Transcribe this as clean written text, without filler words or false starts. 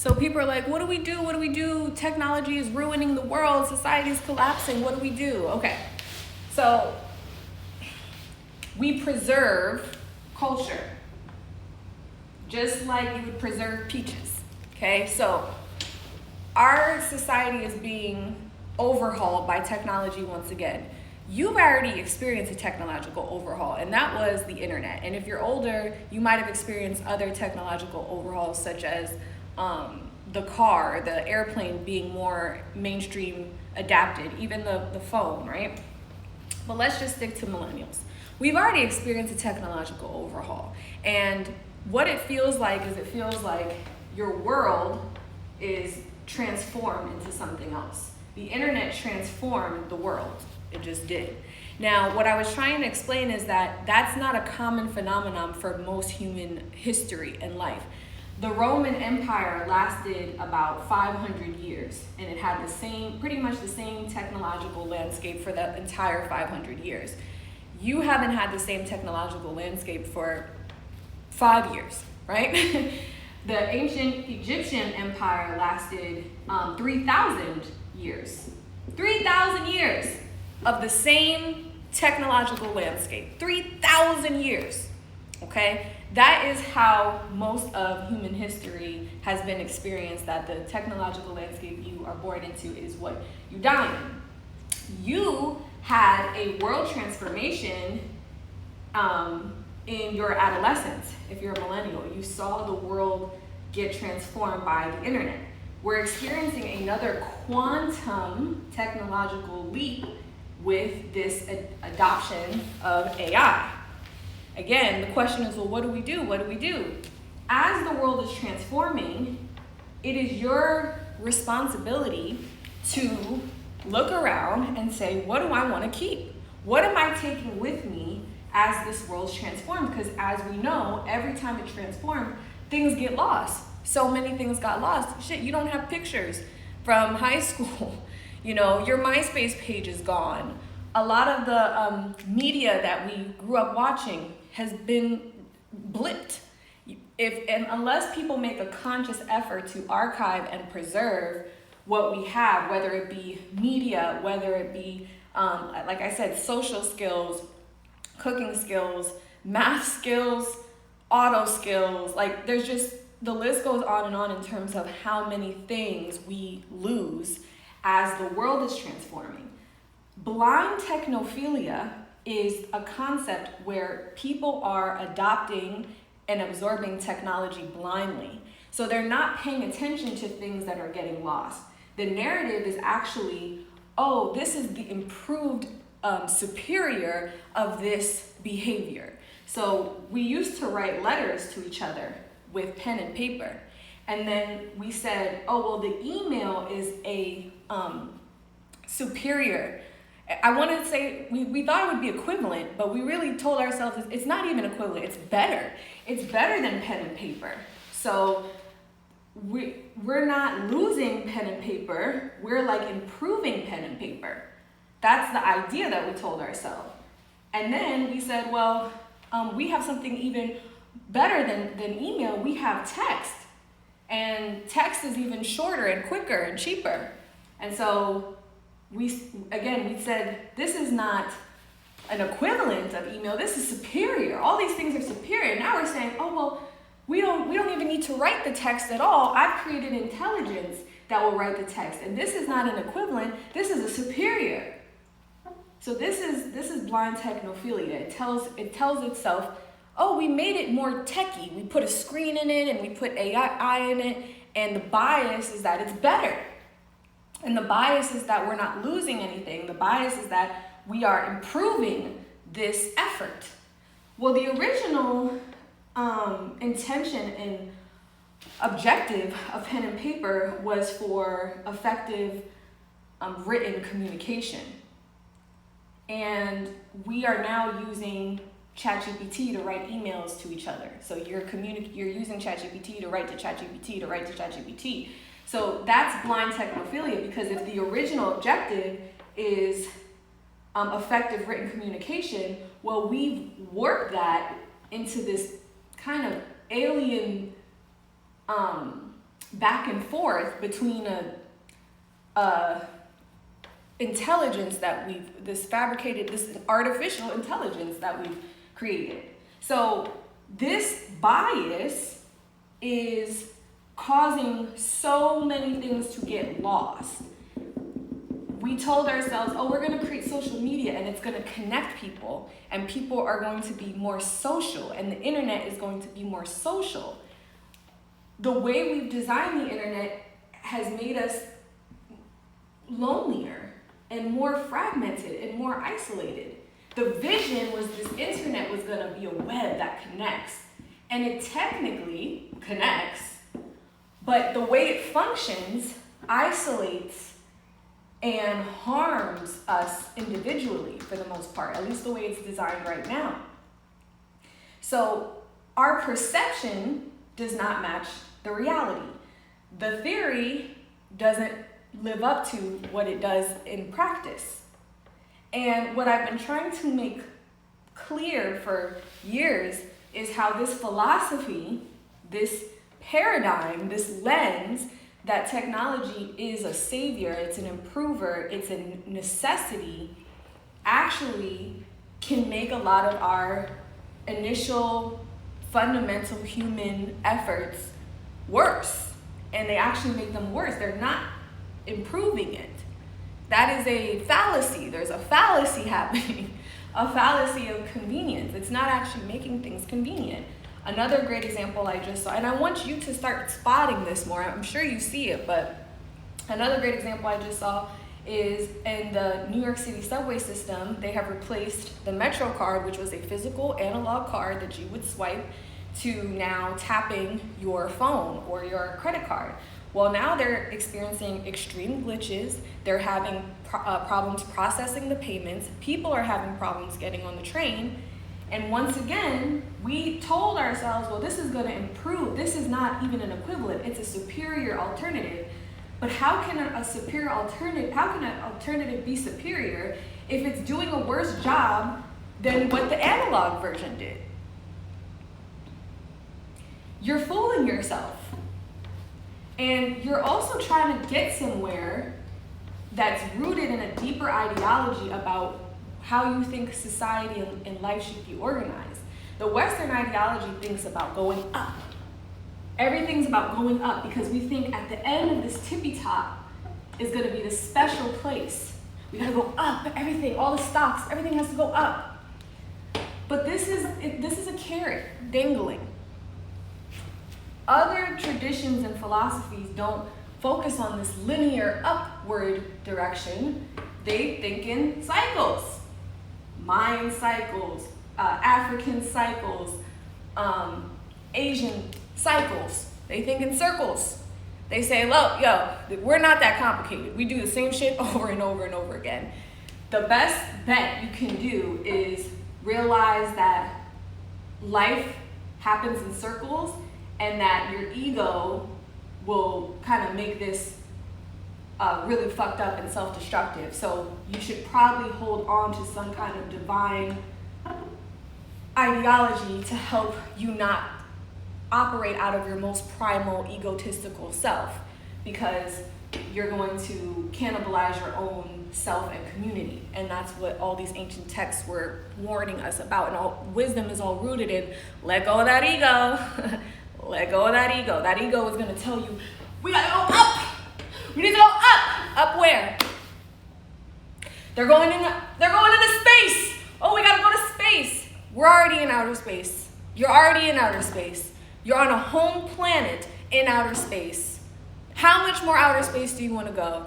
So people are like, what do we do? What do we do? Technology is ruining the world. Society is collapsing. What do we do? Okay. So we preserve culture, just like you would preserve peaches. Okay. So our society is being overhauled by technology once again. You've already experienced a technological overhaul, and that was the internet. And if you're older, you might have experienced other technological overhauls, such as the car, the airplane being more mainstream adapted, even the phone, right? But let's just stick to millennials. We've already experienced a technological overhaul. And what it feels like is your world is transformed into something else. The internet transformed the world. It just did. Now, what I was trying to explain is that that's not a common phenomenon for most human history and life. The Roman Empire lasted about 500 years, and it had pretty much the same technological landscape for the entire 500 years. You haven't had the same technological landscape for 5 years, right? The ancient Egyptian empire lasted 3,000 years. 3,000 years of the same technological landscape. 3,000 years, okay? That is how most of human history has been experienced, that the technological landscape you are born into is what you die in. You had a world transformation in your adolescence. If you're a millennial, you saw the world get transformed by the internet. We're experiencing another quantum technological leap with this adoption of AI. Again, the question is, well, what do we do? What do we do? As the world is transforming, it is your responsibility to look around and say, what do I want to keep? What am I taking with me as this world's transformed? Because as we know, every time it transformed, things get lost. So many things got lost. Shit, you don't have pictures from high school. You know, your MySpace page is gone. A lot of the media that we grew up watching has been blipped. Unless people make a conscious effort to archive and preserve what we have, whether it be media, whether it be, like I said, social skills, cooking skills, math skills, auto skills, like there's just, the list goes on in terms of how many things we lose as the world is transforming. Blind technophilia is a concept where people are adopting and absorbing technology blindly. So they're not paying attention to things that are getting lost. The narrative is actually, oh, this is the improved superior of this behavior. So we used to write letters to each other with pen and paper. And then we said, oh, well, the email is a superior. I wanted to say, we thought it would be equivalent, but we really told ourselves it's not even equivalent, it's better. It's better than pen and paper. So we're not losing pen and paper, we're like improving pen and paper. That's the idea that we told ourselves. And then we said, well, we have something even better than email, we have text. And text is even shorter and quicker and cheaper. And so we said, this is not an equivalent of email, this is superior. All these things are superior. Now we're saying, oh, well, we don't even need to write the text at all. I've created intelligence that will write the text. And this is not an equivalent, this is a superior. So this is blind technophilia. It tells itself, oh, we made it more techy. We put a screen in it and we put AI in it, and the bias is that it's better. And the bias is that we're not losing anything. The bias is that we are improving this effort. Well, the original intention and objective of pen and paper was for effective written communication. And we are now using ChatGPT to write emails to each other. So you're using ChatGPT to write to ChatGPT to write to ChatGPT. So that's blind technophilia, because if the original objective is effective written communication, well, we've warped that into this kind of alien back and forth between a intelligence that this artificial intelligence that we've created. So this bias is causing so many things to get lost. We told ourselves, oh, we're going to create social media and it's going to connect people, and people are going to be more social, and the internet is going to be more social. The way we've designed the internet has made us lonelier and more fragmented and more isolated. The vision was this internet was going to be a web that connects, and it technically connects, but the way it functions isolates and harms us individually for the most part, at least the way it's designed right now. So our perception does not match the reality. The theory doesn't live up to what it does in practice. And what I've been trying to make clear for years is how this philosophy, this paradigm, this lens, that technology is a savior, it's an improver, it's a necessity, actually can make a lot of our initial fundamental human efforts worse. And they actually make them worse. They're not improving it. That is a fallacy. There's a fallacy happening, a fallacy of convenience. It's not actually making things convenient. Another great example I just saw, and I want you to start spotting this more. I'm sure you see it, but another great example I just saw is in the New York City subway system. They have replaced the Metro card, which was a physical analog card that you would swipe, to now tapping your phone or your credit card. Well, now they're experiencing extreme glitches. They're having problems processing the payments. People are having problems getting on the train. And once again, we told ourselves, well, this is going to improve. This is not even an equivalent. It's a superior alternative. But how can an alternative be superior if it's doing a worse job than what the analog version did? You're fooling yourself. And you're also trying to get somewhere that's rooted in a deeper ideology about how you think society and life should be organized. The Western ideology thinks about going up. Everything's about going up because we think at the end of this tippy top is going to be this special place. We got to go up, everything, all the stocks, everything has to go up. But this is a carrot dangling. Other traditions and philosophies don't focus on this linear upward direction. They think in cycles. Mayan cycles, African cycles, Asian cycles. They think in circles. They say, look, we're not that complicated. We do the same shit over and over and over again. The best bet you can do is realize that life happens in circles and that your ego will kind of make this really fucked up and self-destructive. So you should probably hold on to some kind of divine ideology to help you not operate out of your most primal egotistical self, because you're going to cannibalize your own self and community. And that's what all these ancient texts were warning us about. And all wisdom is all rooted in let go of that ego. Let go of that ego. That ego is going to tell you, we gotta go up. We need to go up. Up where? They're going into space. Oh, we gotta go to space. We're already in outer space. You're already in outer space. You're on a home planet in outer space. How much more outer space do you want to go?